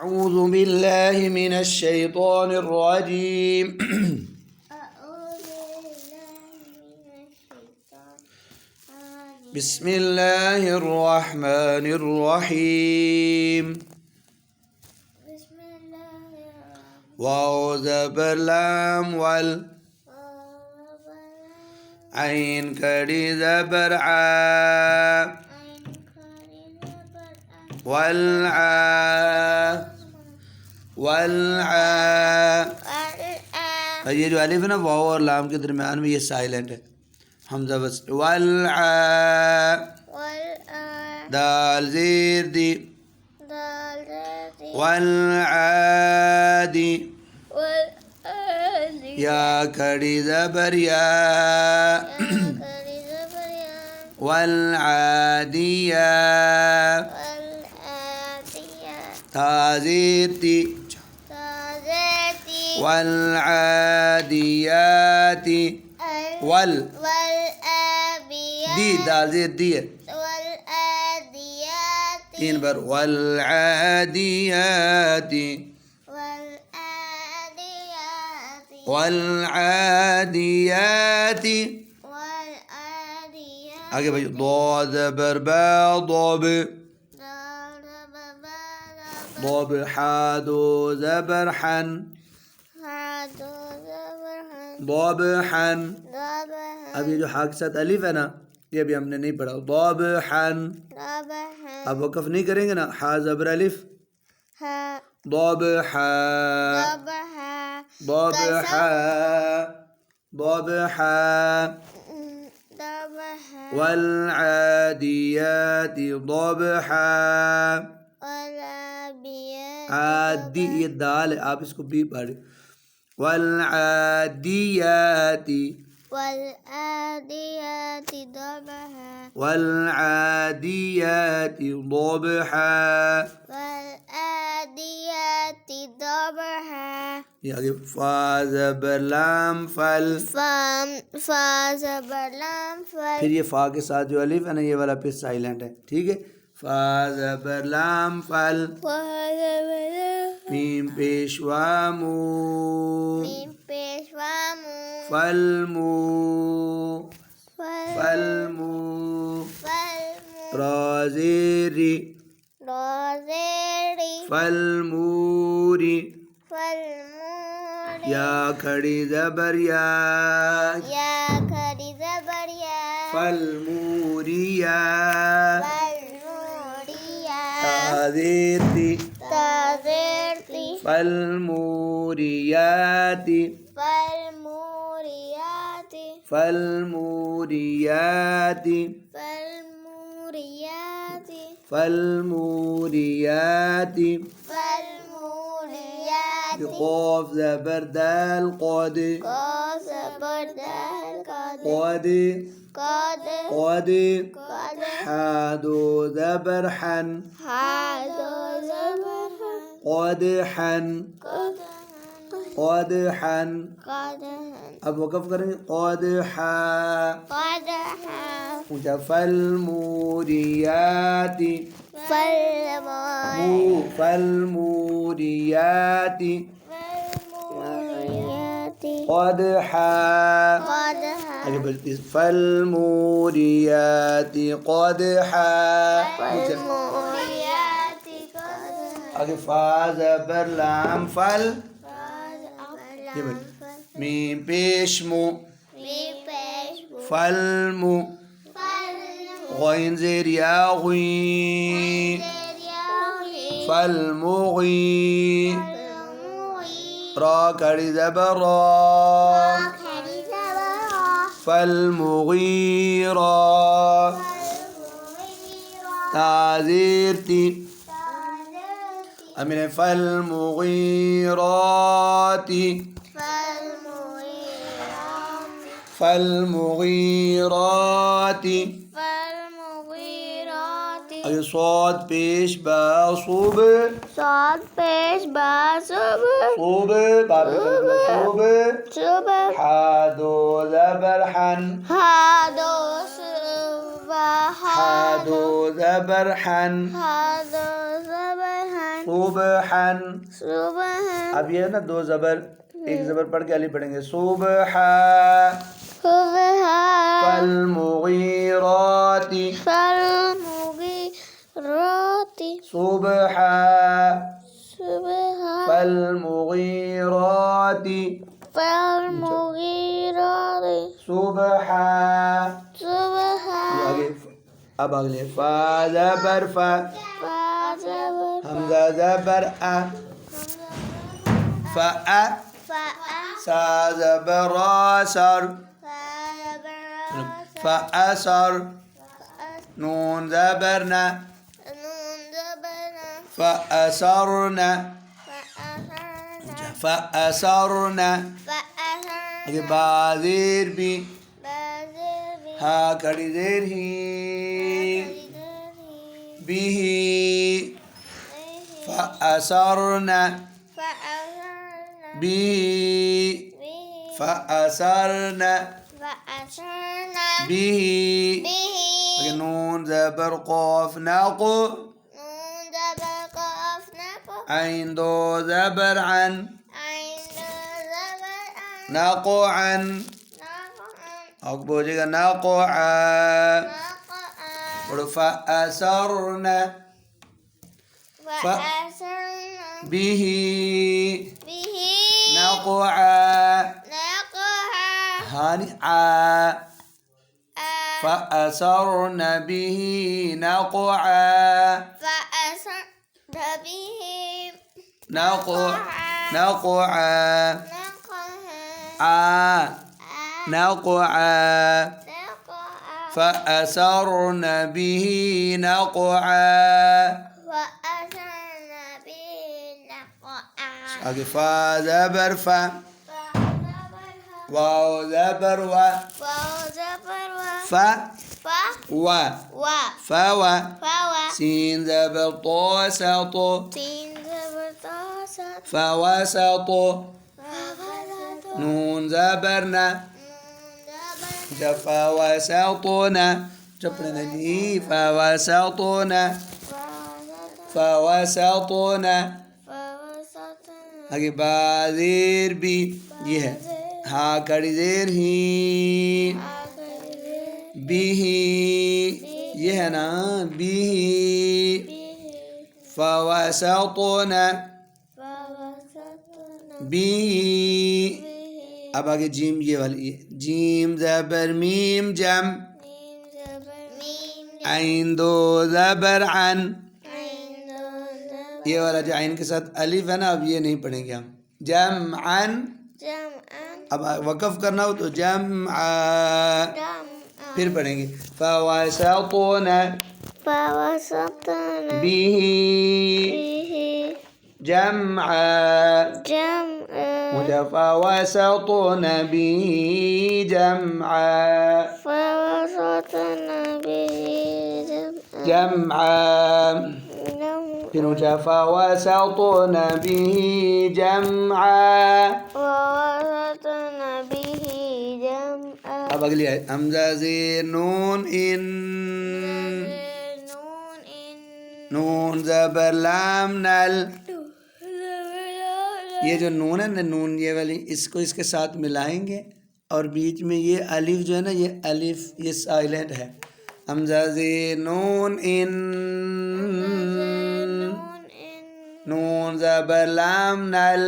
أعوذ بالله من الشيطان الرجيم بسم الله الرحمن الرحيم واو زبر لام عين كري زبر عا ये जो अलिफ है ना वाव और लाम के दरमियान में ये साइलेंट है हमजा बस दाल ज़ेर दी वल्आदी या कड़ी ज़बर या वल्आदिया ताज़ेती والعاديات دي دال زي دي تين بر والعاديات आगे भाई ضاد زبر با ضب ضب حادو زبر حن ضابحن अब ये जो हा के साथ अलिफ है ना ये भी हमने नहीं पढ़ा ضابحن अब वक़्फ़ नहीं करेंगे ना हा ज़बर अलिफ ضابحا ضابحا ضابحا والعاديات ضبحا आदि ये दाल है आप इसको भी पढ़े والعاديات ضبحا والعاديات ضبحا ये आगे फा ज़बर लाम फल फिर ये फा के साथ जो अलिफ है ना ये वाला फिर साइलेंट है ठीक है फा ज़बर लाम फल मीम पेशवा मू फलमू राज़ेरी फलमूरी या खड़ी ज़बर या फलमूरिया ताज़ेती फलमूरियाती قاف زبر دال قاد حادو زبر حن قادحا अब वक़्फ़ करेंगे قادحا فالموريات قدحا فالموريات قدحا आगे फा ज़बर लाम फल मीम पेश मु फलमु गैन ज़ेर या गुई फलमुगी रा कड़ी ज़बर रा फलमुगीरा ताज़ीरती अमीन फलमुगीराती अगे صاد पेश बा सूब हादो ज़बर हन सुबहन। सुबहन अब ये है ना दो ज़बर, एक ज़बर पढ़ के अलिफ पढ़ेंगे। सुबह सुबह फलमुगीराती। फलमुगीराती सुबह सुबह फलमुगीराती। फलमुगीराती सुबह। सुबह ये आगे अब अगले फा ज़बर फा, हमज़ा ज़बर आ, फा सा ज़बर सर, फा असर, नून ज़बर ना, फा असरना, फा असरना। आगे बा ज़ेर बी, हा कड़ी ज़ेर ही, बिही, फा असरना, बिही, फा असरना, बिही। आगे नून ज़बर क़ाफ नक़ो, आइन दो ज़बर अन, नक़ो अन। अब बोलिएगा नक़ो आ, और फा असरना, फा बिही, नक़ो आ, हानी आ, फा असरना बिही नक़ो आ, नक़ो नक़ो आ, नक़ो आ, फा असरना बिही नक़ो आ। आगे फा ज़बर फा, वाव ज़बर वा, फा वा, फवा। सीन ज़बर तो सतो, फवसतो। नून ज़बर ना, फवसतोना। चपड़े जी फवसतोना, फवसतोना। आगे बा ज़ेर बी, ये है हा कड़ी ज़ेर ही, बिही, ये है ना बिही, फवसतोना बिही। अब आगे जीम, ये वाली जीम ज़बर मीम जम, आइन दो ज़बर अन। ये वाला जो आइन के साथ अलिफ है ना, अब ये नहीं पढ़ेंगे हम। जम अन, अब वक़फ़ करना हो तो जम आ, फिर पढ़ेंगे फवसतोना बिही जमआ, फवसतोना बिही जमआ, जमआ। फिर ऊँचा फवसतोना बिही जमआ। अब अगली है हमज़ा ज़ेर नून इन, नून ज़बर लाम नल। ये जो नून है ना, नून ये वाली, इसको इसके साथ मिलाएंगे और बीच में ये अलिफ जो है ना, ये अलिफ ये साइलेंट है। हमज़ा ज़ेर नून इन, नून ज़बर लाम नल,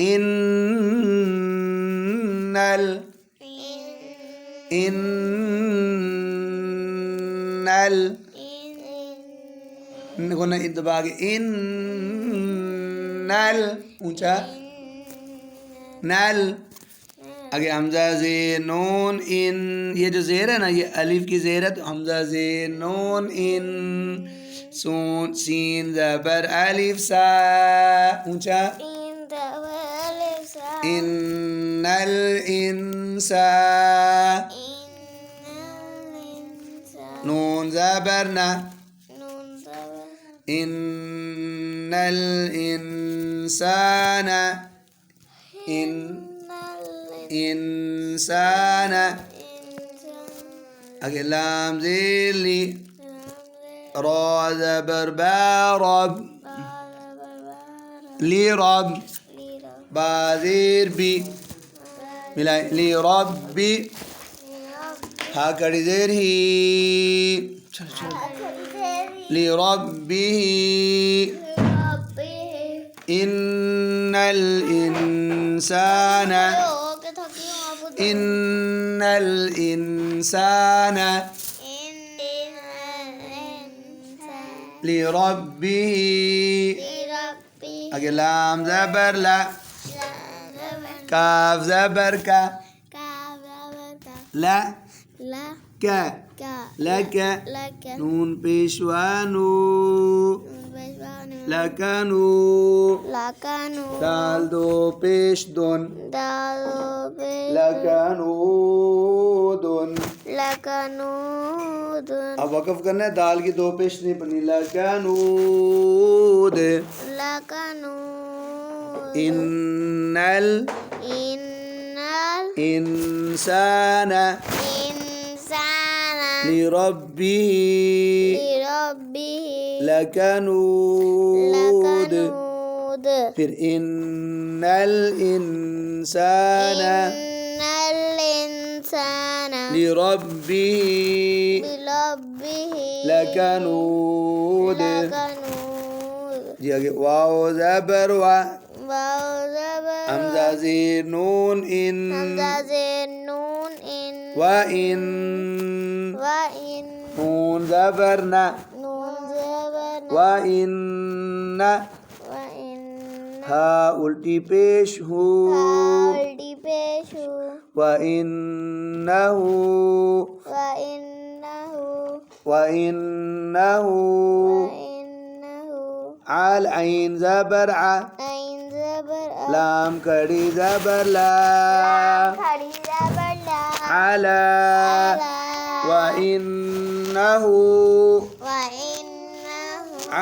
इन नल, इन नल। गुना इदबाग इन नल, ऊंचा नल। आगे हमज़ा ज़ेर नून इन, ये जो ज़ेर है ना, ये अलिफ की ज़ेर है, तो हमज़ा ज़ेर नून इन, सून सीन ज़बर अलिफ सा, ऊंचा इन्नल इंसा, नून ज़बर ना, इन्नल इंसाना, इंसाना। आगे लाम ज़ेर ली, را زبر با رب با زبر بارا لرب لیرا با زیر بی ملائیں لربی ہا کڑی زیر ہی لربه إن الإنسان إن الإنسان لربه أجل لام زبر لا كاف زبر كا لا كا لك نون بيشوانو لكنو دال دو پیش دون لکنودن अब वक़फ़ करना है दाल की दो पेश नहीं बनी लकनूद इन्नल इंसान लिरब्बिही लकनूद फिर इन्नल इंसान लिरब्बिही लकनूद जी आगे वाओ ज़बर वा हमज़ा ज़ेर नून इन व इन नून ज़बर ना व इन हा उल्टी पेश हो व इन्नहु आल आइन ज़बर आ लाम कड़ी ज़बर ला आला व इन्नहु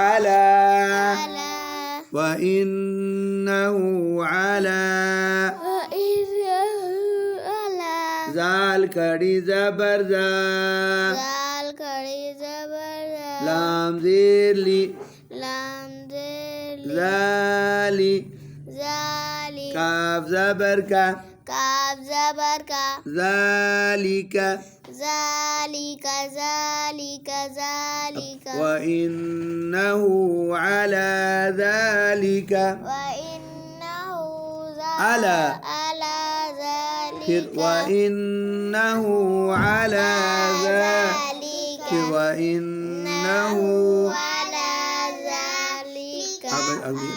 आला وإنه على زال کڑی زبر زا لام زیر لی زالی کاف زبر کا ذالک وإنه على ذلك على وإنه على ذلك وإنه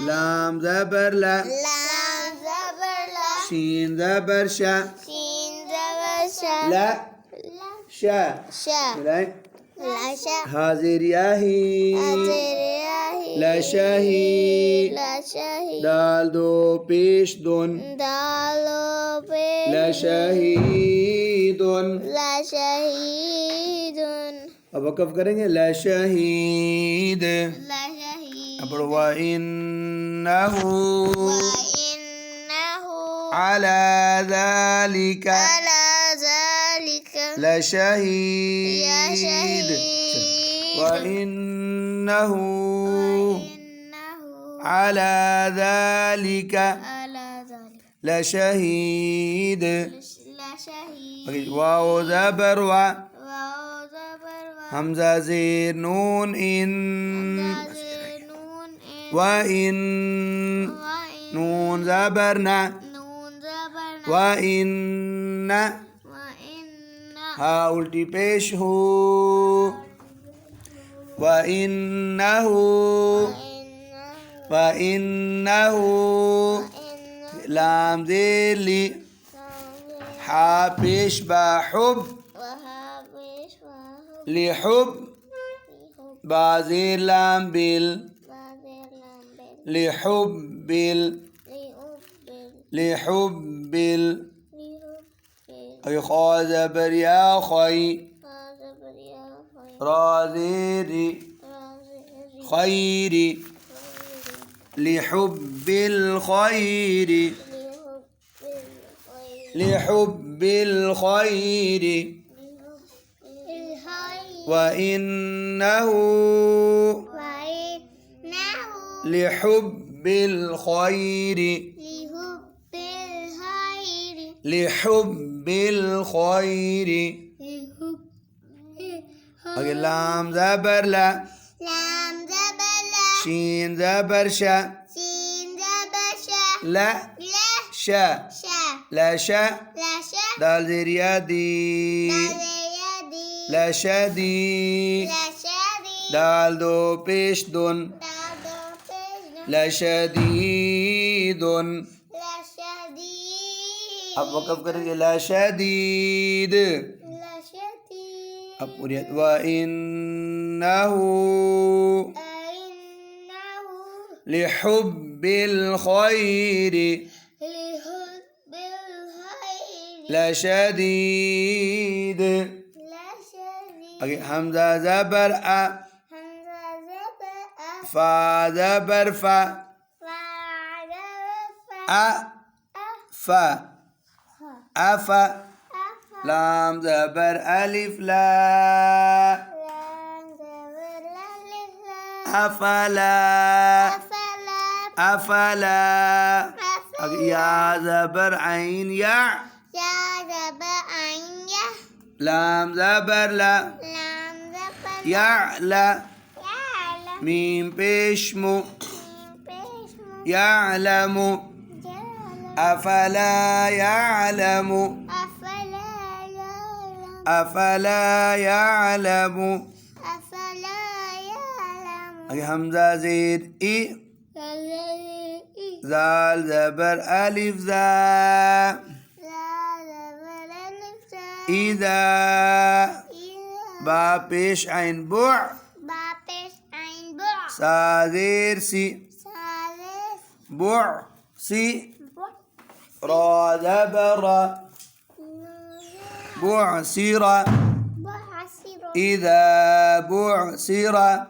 لام زبر لا شين زبر شا لا شا حاضر ياهي لا شاهي دال دو پیش دون لا شاهيدون अब वक़फ़ करेंगे ला शहीद अब वइन्नहु अला ज़ालिका लशहीद वइन्नहु अला ज़ालिका लशहीद वाओ ज़बर वा हमज़ा ज़ेर नून इन व इन नून ज़बर ना व इन हा उल्टी पेश हो व इन्नहु लाम ज़ेर ली हा पेश बा हुब لحب بازير لام بال لحب أي خاز بريا خي رازيري خيري لحب الخير وإنه وإنه لحب الخير لحب الخير لحب الخير لحب أوكي لام زبر لا لام زبر لا شين زبر شا سين زبر شا لا لا شا شا لا شا لا شا دال زير يا دي دال يدي لا شدي لا شدي دال دو پیش دون دال دو پیش لا شديد لا شديد अब वक़फ़ करेंगे ला शदीद لا شديد अब पूरी وإنه إنه لحب الخير لحب الخير لشديد لا شديد أوكي همزة زبر أ همزة زبر فا زبر فا فعل أ فا أفا لام زبر ألف لا لام زبر ألف أفلا أفلا أفلا أوكي يا زبر عين يا يا زبر عين يا لام زبر لا لام زبر يعلى يعلم ميم بشمو من باسمه يعلم جعل أفلا يعلم أفلا يعلم أفلا يعلم أفلا يعلم أوكي همزة زيد إي الذي زال زبر ألف ذا لا زبر ألف إذا إذا با پیش عين بوع بابس عين بع سازير سي ثالث بوع سي بع را زبر بعسر بعسر إذا بعسر إذا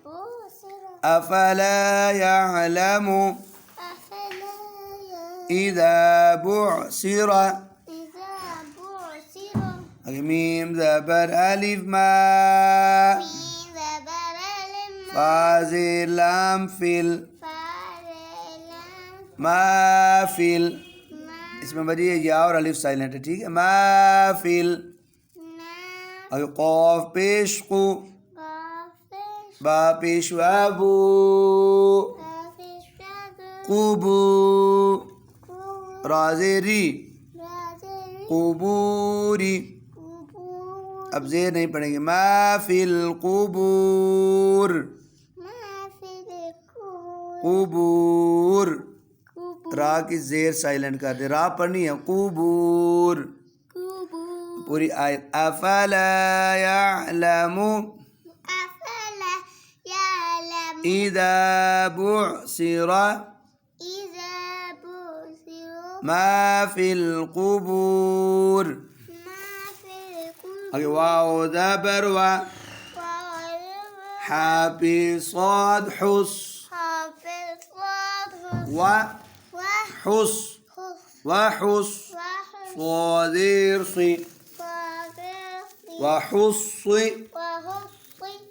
بصر أفلا يعلم أفلا يعلم إذا بعسر إذا بعسر ميم زبر ألف ما من زبر الماء فازر لام فيل فعلا ما فيل ما इसमें बड़ी या और अलिफ साइलेंट है ठीक है ما فيل ना और قاف पेश कु قافش बा पेश वाबू قافش شد कुबू كو राजेरी رازري कुबूरी قبور अब जेर नहीं पढ़ेंगे ما في القبور ما في القبور कुबूर قبور रा की जेर साइलेंट कर दे रा पढ़नी है कुबूर قبور पूरी आयत अफला यअलमु أفلا يعلم إذا بعثر إذا بصر ما في القبور ما في القبور أوكي واو زبر و وعلم حافظ صاد حص حافظ واضح وحص وحص وحش صادر صي وحص وحص وحص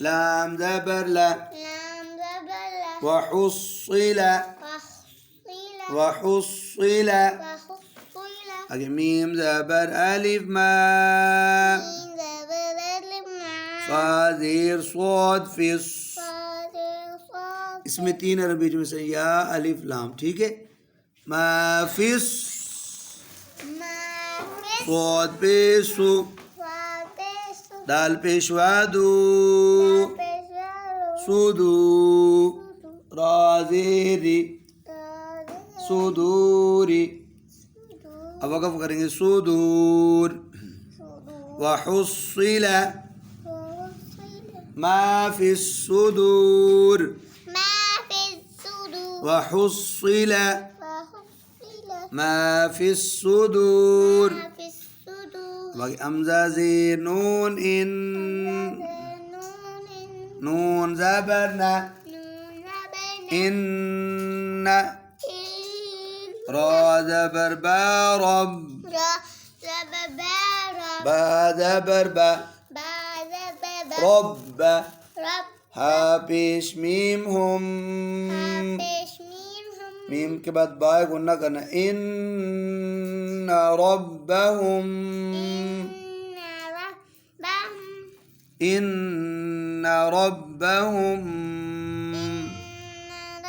لام زبر لا لام زبل وحصل وحصل وحصل وحصل أوكي ميم زبر ألف ما من زبل الماء فازير صاد فص صادر صاد इसमें तीन अरब बीच में से या अलिफ लाम ठीक है माफिस ما في صاد पेशु صادس दाल पेशवादू بشر सुदू राजेरी सुदूरी अब वक़फ़ करेंगे सुदूर वहुस्सिल मा फि सुदूर ما في الصدور वहुस्सिल وحصل मा फि सुदूर ما في الصدور बाकी अमजा ज़ेर नून इन نون नून ज़बरना نون بين इन إن را ज़बर बा रब را زبر बा ज़बर बा بعد رب رب ها پیش میم هم पेश मीम हम میم के बाद बाय गुन्ना करना इन रब्बहुम रब्बहुम इन रब्बहुम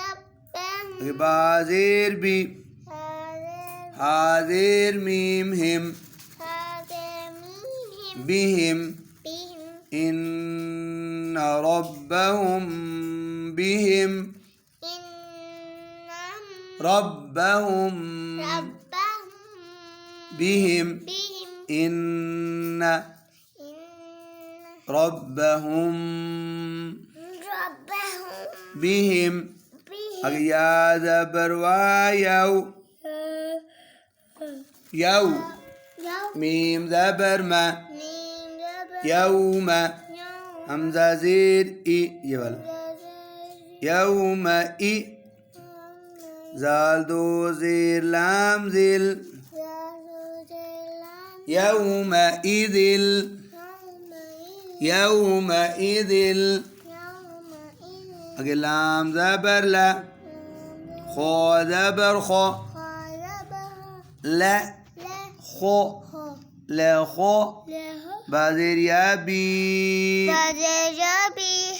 रब्बहुम बाजीर भी हाजिर मीम हिम बिहिम इन रब्बहुम बिहिम ربهم بهم إن ربهم بهم يا زبر ويو يو ميم زبر ما يوم همزة زير إي يبل يوم إي زال دو زير لام زل يومئذ يومئذ أجل لام زبر لا خو زبر خو لا خو لا خو بازر يا بي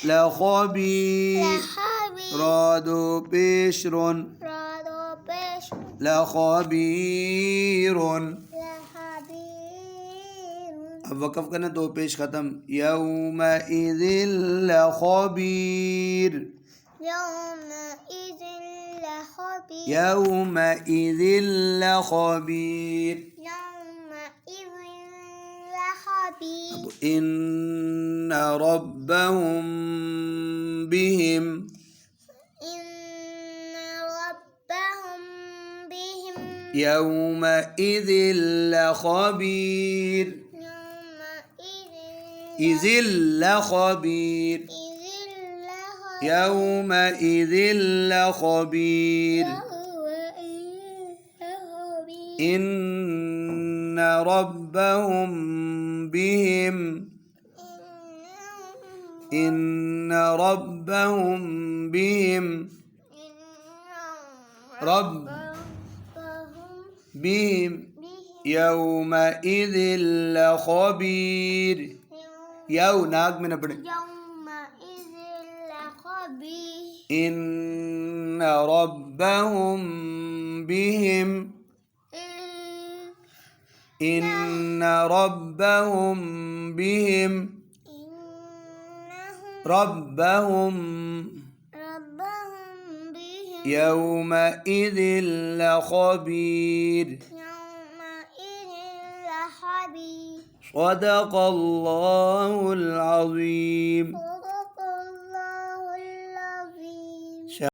لا خبي رادو بشر لا خبير अब वक़फ़ करना दो पेश ख़त्म यौमइज़ लख़बीर यौमइज़ लख़बीर अब إن ربهم بهم يومئذ لخبير إذ لخبير يومئذ لخبير إن ربهم بهم إن ربهم بهم رب بهم يومئذ لخبير يو ناق من أبنى إن ربهم بهم إن ربهم بهم ربهم يومئذ لخبير صدق الله العظيم.